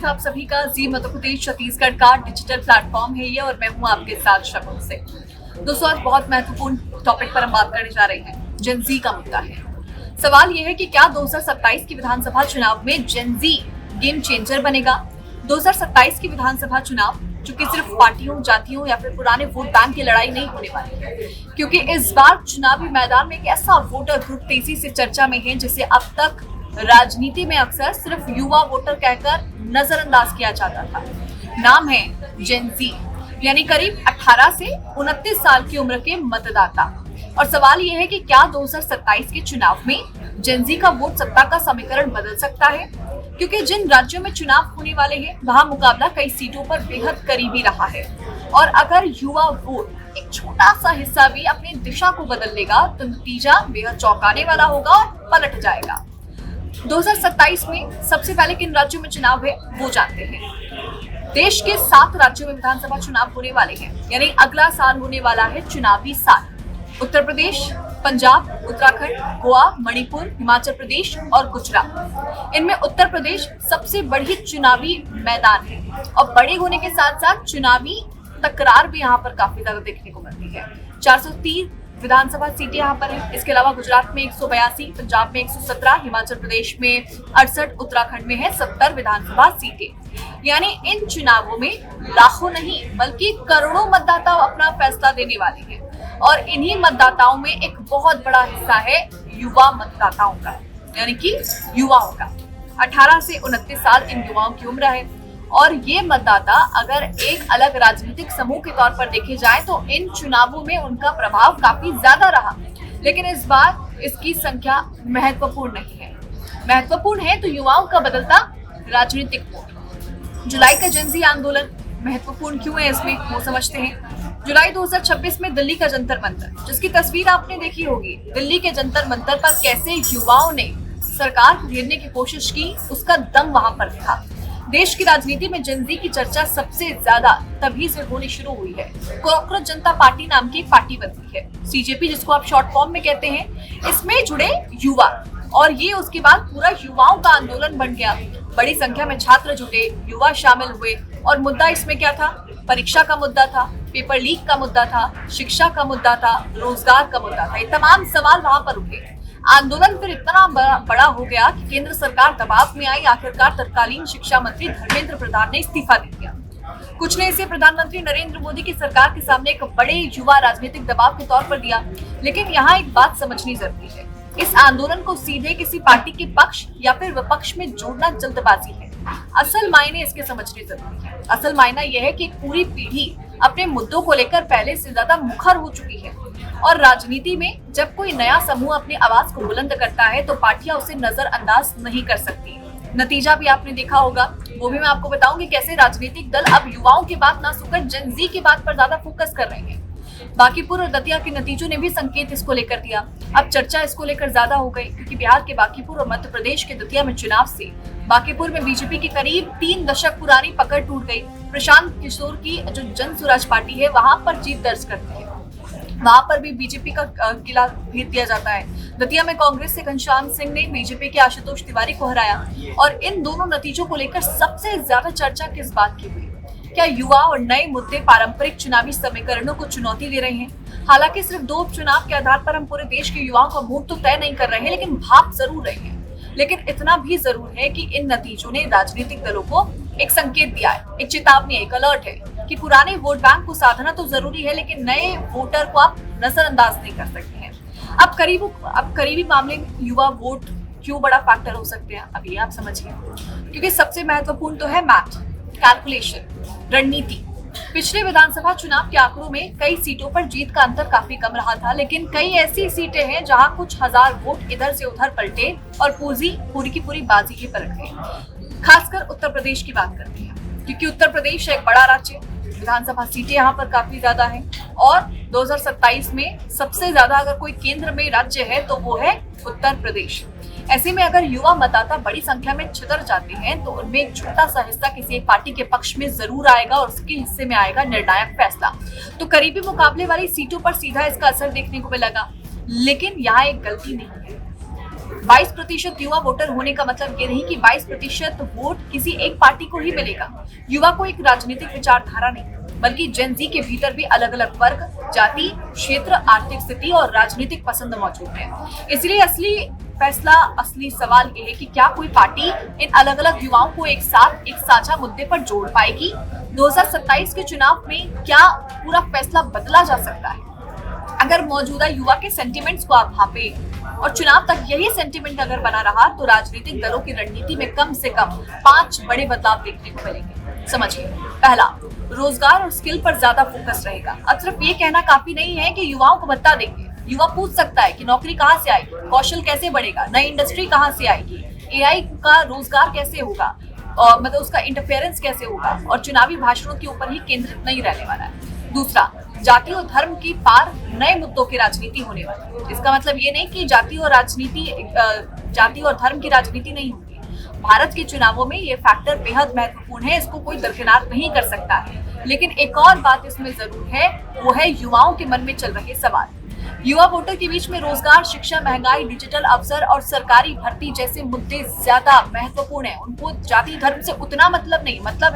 स्वागत है आप सभी का। जी मध्य प्रदेश छत्तीसगढ़ का डिजिटल प्लेटफॉर्म है ये और मैं हूं आपके साथ शगुन से। दोस्तों आज बहुत महत्वपूर्ण टॉपिक पर हम बात करने जा रहे हैं। जेन ज़ी का मुद्दा है। सवाल यह है कि क्या 2027 की विधानसभा चुनाव में जेन ज़ी गेम चेंजर बनेगा। 2027 की विधानसभा चुनाव चूंकि सिर्फ पार्टियों, जातियों या फिर पुराने वोट बैंक की लड़ाई नहीं होने वाली है, क्योंकि इस बार चुनावी मैदान में एक ऐसा वोटर ग्रुप तेजी से चर्चा में है जिसे अब तक राजनीति में अक्सर सिर्फ युवा वोटर कहकर नजरअंदाज किया जाता था। नाम है जेन ज़ी, यानी करीब 18 से 29 साल की उम्र के मतदाता। और सवाल यह है कि क्या 2027 के चुनाव में जेन ज़ी का वोट सत्ता का समीकरण बदल सकता है, क्योंकि जिन राज्यों में चुनाव होने वाले हैं वहां मुकाबला कई सीटों पर बेहद करीबी रहा है। और अगर युवा वोट एक छोटा सा हिस्सा भी अपनी दिशा को बदल लेगा तो नतीजा बेहद चौंकाने वाला होगा और पलट जाएगा। 2027 में सबसे पहले किन राज्यों में चुनाव है वो जानते हैं। देश के 7 राज्यों में विधानसभा चुनाव होने वाले हैं, यानी अगला साल होने वाला है चुनावी साल। उत्तर प्रदेश, पंजाब, उत्तराखंड, गोवा, मणिपुर, हिमाचल प्रदेश और गुजरात। इनमें उत्तर प्रदेश सबसे बड़ी चुनावी मैदान है और बड़े होने के साथ साथ चुनावी तकरार भी यहाँ पर काफी ज्यादा देखने को मिलती है। 430 विधानसभा सीटें यहाँ पर हैं। इसके अलावा गुजरात में 182, पंजाब में 117, हिमाचल प्रदेश में 68, उत्तराखंड में है 70 विधानसभा सीटें। यानी इन चुनावों में लाखों नहीं बल्कि करोड़ों मतदाता अपना फैसला देने वाले हैं और इन्हीं मतदाताओं में एक बहुत बड़ा हिस्सा है युवा मतदाताओं का, यानी कि युवाओं का। 18 से 29 साल इन युवाओं की उम्र है और ये मतदाता अगर एक अलग राजनीतिक समूह के तौर पर देखे जाए तो इन चुनावों में उनका प्रभाव काफी ज्यादा रहा, लेकिन इस बार इसकी संख्या महत्वपूर्ण नहीं है। महत्वपूर्ण है तो युवाओं का बदलता राजनीतिक वोट। जुलाई का जेन ज़ी आंदोलन महत्वपूर्ण क्यों है इसमें वो समझते हैं। जुलाई 2026 में दिल्ली का जंतर मंतर, जिसकी तस्वीर आपने देखी होगी, दिल्ली के जंतर मंतर पर कैसे युवाओं ने सरकार को घेरने की कोशिश की, उसका दम वहां पर था। देश की राजनीति में जेन ज़ी की चर्चा सबसे ज्यादा तभी से होनी शुरू हुई है। कॉकरोच जनता पार्टी नाम की एक पार्टी बनती है, सीजेपी जिसको आप शॉर्ट फॉर्म में कहते हैं। इसमें जुड़े युवा और ये उसके बाद पूरा युवाओं का आंदोलन बन गया। बड़ी संख्या में छात्र जुटे, युवा शामिल हुए और मुद्दा इसमें क्या था? परीक्षा का मुद्दा था, पेपर लीक का मुद्दा था, शिक्षा का मुद्दा था, रोजगार का मुद्दा था। ये तमाम सवाल वहां पर उठे। आंदोलन फिर इतना बड़ा हो गया कि केंद्र सरकार दबाव में आई। आखिरकार तत्कालीन शिक्षा मंत्री धर्मेंद्र प्रधान ने इस्तीफा दे दिया। कुछ ने इसे प्रधानमंत्री नरेंद्र मोदी की सरकार के सामने एक बड़े युवा राजनीतिक दबाव के तौर पर दिया। लेकिन यहाँ एक बात समझनी जरूरी है, इस आंदोलन को सीधे किसी पार्टी के पक्ष या फिर विपक्ष में जोड़ना जल्दबाजी है। असल मायने इसके समझने जरूरी है। असल मायना यह है कि पूरी पीढ़ी अपने मुद्दों को लेकर पहले से ज्यादा मुखर हो चुकी है और राजनीति में जब कोई नया समूह अपनी आवाज को बुलंद करता है तो पार्टियां उसे नजरअंदाज नहीं कर सकती। नतीजा भी आपने देखा होगा, वो भी मैं आपको बताऊंगी कैसे राजनीतिक दल अब युवाओं की बात ना सुनकर जेन ज़ी की बात पर ज्यादा फोकस कर रहे हैं। बांकीपुर और दतिया के नतीजों ने भी संकेत इसको लेकर दिया। अब चर्चा इसको लेकर ज्यादा हो गई क्योंकि बिहार के बांकीपुर और मध्य प्रदेश के दतिया में चुनाव से बांकीपुर में बीजेपी की करीब 3 दशक पुरानी पकड़ टूट गई। प्रशांत किशोर की जो जन स्वराज पार्टी है वहां पर जीत दर्ज करती है, वहां पर भी बीजेपी का किला भेज दिया जाता है। दतिया में कांग्रेस से घनश्याम सिंह ने बीजेपी के आशुतोष तिवारी को हराया। और इन दोनों नतीजों को लेकर सबसे ज्यादा चर्चा किस बात की हुई? क्या युवा और नए मुद्दे पारंपरिक चुनावी समीकरणों को चुनौती दे रहे हैं? हालांकि सिर्फ 2 उपचुनाव के आधार पर हम पूरे देश के युवाओं का मूड तो तय नहीं कर रहे हैं, लेकिन भाप जरूर रहे हैं। लेकिन इतना भी जरूर है कि इन नतीजों ने राजनीतिक दलों को एक संकेत दिया है, एक चेतावनी, एक अलर्ट है कि पुराने वोट बैंक को साधना तो जरूरी है, लेकिन नए वोटर को आप नजरअंदाज नहीं कर सकते हैं। अब करीबी मामले में युवा वोट क्यों बड़ा फैक्टर हो सकते हैं, अब ये आप समझिए। क्योंकि सबसे महत्वपूर्ण तो है मैथ, कैलकुलेशन, रणनीति। पिछले विधानसभा चुनाव के आंकड़ों में कई सीटों पर जीत का अंतर काफी कम रहा था, लेकिन कई ऐसी सीटें हैं जहां कुछ हजार वोट इधर से उधर पलटे और पूरी की पूरी बाजी ही पलट गई। खासकर उत्तर प्रदेश की बात करते हैं क्योंकि उत्तर प्रदेश एक बड़ा राज्य, विधानसभा सीटें यहाँ पर काफी ज्यादा हैं और 2027 में सबसे ज्यादा अगर कोई केंद्र में राज्य है तो वो है उत्तर प्रदेश। ऐसे में अगर युवा मतदाता बड़ी संख्या में छितर जाते हैं तो उनमें एक छोटा सा हिस्सा किसी एक पार्टी के पक्ष में जरूर आएगा और उसके हिस्से में आएगा निर्णायक फैसला। तो करीबी मुकाबले वाली सीटों पर सीधा इसका असर देखने को मिलेगा। लेकिन यहाँ एक गलती नहीं है, 22% युवा वोटर होने का मतलब ये नहीं कि 22% वोट किसी एक पार्टी को ही मिलेगा। युवा को एक राजनीतिक विचारधारा नहीं, बल्कि जेन जी के भीतर भी अलग अलग वर्ग, जाति, क्षेत्र, आर्थिक स्थिति और राजनीतिक पसंद मौजूद है। इसलिए असली सवाल ये है कि क्या कोई पार्टी इन अलग अलग युवाओं को एक साथ एक साझा मुद्दे पर जोड़ पाएगी। 2027 के चुनाव में क्या पूरा फैसला बदला जा सकता है? अगर मौजूदा युवा के सेंटिमेंट्स को आप भापे और चुनाव तक यही सेंटिमेंट अगर बना रहा तो राजनीतिक दलों की रणनीति में कम से कम 5 बड़े बदलाव देखने को मिलेंगे। समझिए, पहला, रोजगार और स्किल पर ज्यादा फोकस रहेगा। अब सिर्फ ये कहना काफी नहीं है कि युवाओं को भत्ता देंगे। युवा पूछ सकता है कि नौकरी कहाँ से आएगी, कौशल कैसे बढ़ेगा, नई इंडस्ट्री कहाँ से आएगी, एआई का रोजगार कैसे होगा, और मतलब उसका इंटरफेरेंस कैसे होगा, और चुनावी भाषणों के ऊपर ही केंद्रित नहीं रहने वाला है। दूसरा, जाति और धर्म की पार नए मुद्दों की राजनीति होने वाली है। इसका मतलब ये नहीं कि जाति और धर्म की राजनीति नहीं होगी। भारत के चुनावों में ये फैक्टर बेहद महत्वपूर्ण है, इसको कोई दरकिनार नहीं कर सकता है। लेकिन एक और बात इसमें जरूर है, वो है युवाओं के मन में चल रहे सवाल। युवा वोटर के बीच में रोजगार, शिक्षा, महंगाई, डिजिटल अवसर और सरकारी भर्ती जैसे मुद्दे ज्यादा महत्वपूर्ण हैं। उनको जाति धर्म से उतना मतलब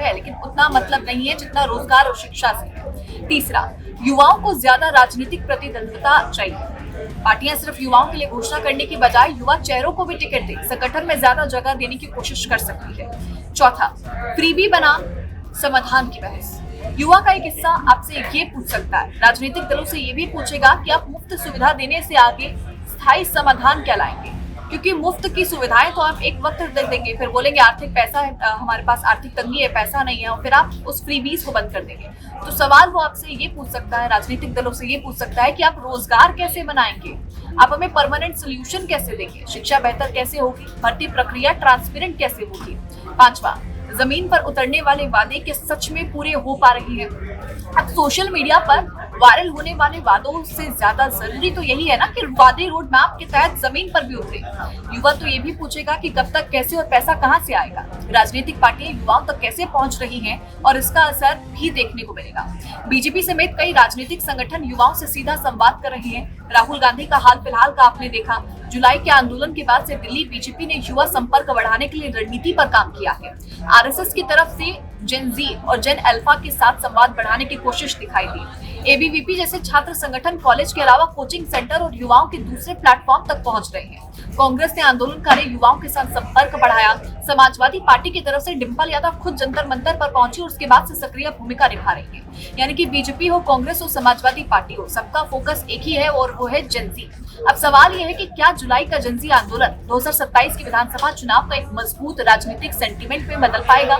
है, लेकिन उतना मतलब नहीं है जितना रोजगार और शिक्षा से। तीसरा, युवाओं को ज्यादा राजनीतिक प्रतिद्वंद्विता चाहिए। पार्टियां सिर्फ युवाओं के लिए घोषणा करने की बजाय युवा चेहरों को भी टिकट दे संगठन में ज्यादा जगह देने की कोशिश कर सकती है। चौथा, फ्रीबी बना समाधान की बहस। युवा का एक हिस्सा आपसे ये पूछ सकता है, राजनीतिक दलों से ये भी पूछेगा कि आप मुफ्त सुविधा देने से आगे स्थायी समाधान क्या लाएंगे, क्योंकि मुफ्त की सुविधाएं तो आप एक वक्त दे देंगे, फिर बोलेंगे आर्थिक पैसा है, हमारे पास आर्थिक तंगी है, पैसा नहीं है, और फिर आप उस फ्रीबीज को बंद कर देंगे। तो सवाल वो आपसे ये पूछ सकता है, राजनीतिक दलों से ये पूछ सकता है कि आप रोजगार कैसे बनाएंगे, आप हमें परमानेंट सोल्यूशन कैसे देंगे, शिक्षा बेहतर कैसे होगी, भर्ती प्रक्रिया ट्रांसपेरेंट कैसे होगी। पांचवा, जमीन पर उतरने वाले वादे के सच में पूरे हो पा रहे हैं। अब सोशल मीडिया पर वायरल होने वाले वादों से ज्यादा जरूरी तो यही है ना कि वादे रोड मैप के तहत जमीन पर भी उतरे। युवा तो ये भी पूछेगा कि कब तक, कैसे और पैसा कहां से आएगा। राजनीतिक पार्टियां युवाओं तक कैसे पहुंच रही हैं और इसका असर भी देखने को मिलेगा। बीजेपी समेत कई राजनीतिक संगठन युवाओं से सीधा संवाद कर रहे हैं। राहुल गांधी का हाल फिलहाल का आपने देखा। जुलाई के आंदोलन के बाद से दिल्ली बीजेपी ने युवा संपर्क बढ़ाने के लिए रणनीति पर काम किया है। आरएसएस की तरफ से जेन जी और जेन अल्फा के साथ संवाद बढ़ाने की कोशिश दिखाई दी। एबीवीपी जैसे छात्र संगठन कॉलेज के अलावा कोचिंग सेंटर और युवाओं के दूसरे प्लेटफॉर्म तक पहुंच रहे हैं। कांग्रेस ने आंदोलनकारी युवाओं के साथ संपर्क बढ़ाया। समाजवादी पार्टी की तरफ से डिम्पल यादव खुद जंतर मंतर पर पहुंची और उसके बाद से सक्रिय भूमिका निभा रही है। यानी कि बीजेपी हो, कांग्रेस हो, समाजवादी पार्टी हो, सबका फोकस एक ही है और वो है जेन जी। अब सवाल यह है कि क्या जुलाई का जेन जी आंदोलन 2027 के विधानसभा चुनाव का एक मजबूत राजनीतिक सेंटीमेंट में बदल पाएगा?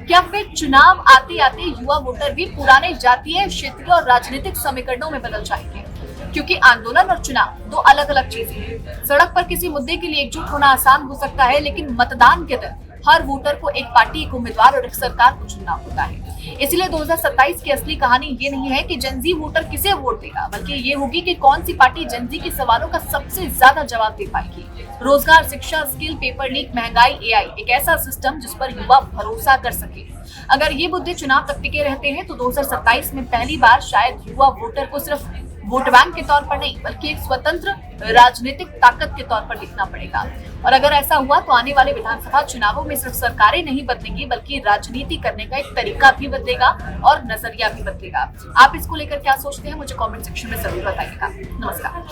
क्या फिर चुनाव आते आते युवा वोटर भी पुराने जातीय, क्षेत्रीय और राजनीतिक समीकरणों में बदल जाएंगे? क्योंकि आंदोलन और चुनाव दो अलग अलग चीजें हैं। सड़क पर किसी मुद्दे के लिए एकजुट होना आसान हो सकता है, लेकिन मतदान के दिन हर वोटर को एक पार्टी, एक उम्मीदवार और एक सरकार को चुनना होता है। इसलिए 2027 की असली कहानी ये नहीं है कि जेन जी वोटर किसे वोट देगा, बल्कि ये होगी कि कौन सी पार्टी जेन जी के सवालों का सबसे ज्यादा जवाब दे पाएगी। रोजगार, शिक्षा, स्किल, पेपर लीक, महंगाई, एआई, एक ऐसा सिस्टम जिस पर युवा भरोसा कर सके। अगर ये मुद्दे चुनाव तक टिके रहते हैं तो 2027 में पहली बार शायद युवा वोटर को सिर्फ वोट बैंक के तौर पर नहीं, बल्कि एक स्वतंत्र राजनीतिक ताकत के तौर पर दिखना पड़ेगा। और अगर ऐसा हुआ तो आने वाले विधानसभा चुनावों में सिर्फ सरकारें नहीं बदलेंगी, बल्कि राजनीति करने का एक तरीका भी बदलेगा और नजरिया भी बदलेगा। आप इसको लेकर क्या सोचते हैं, मुझे कमेंट सेक्शन में जरूर बताइएगा। नमस्कार।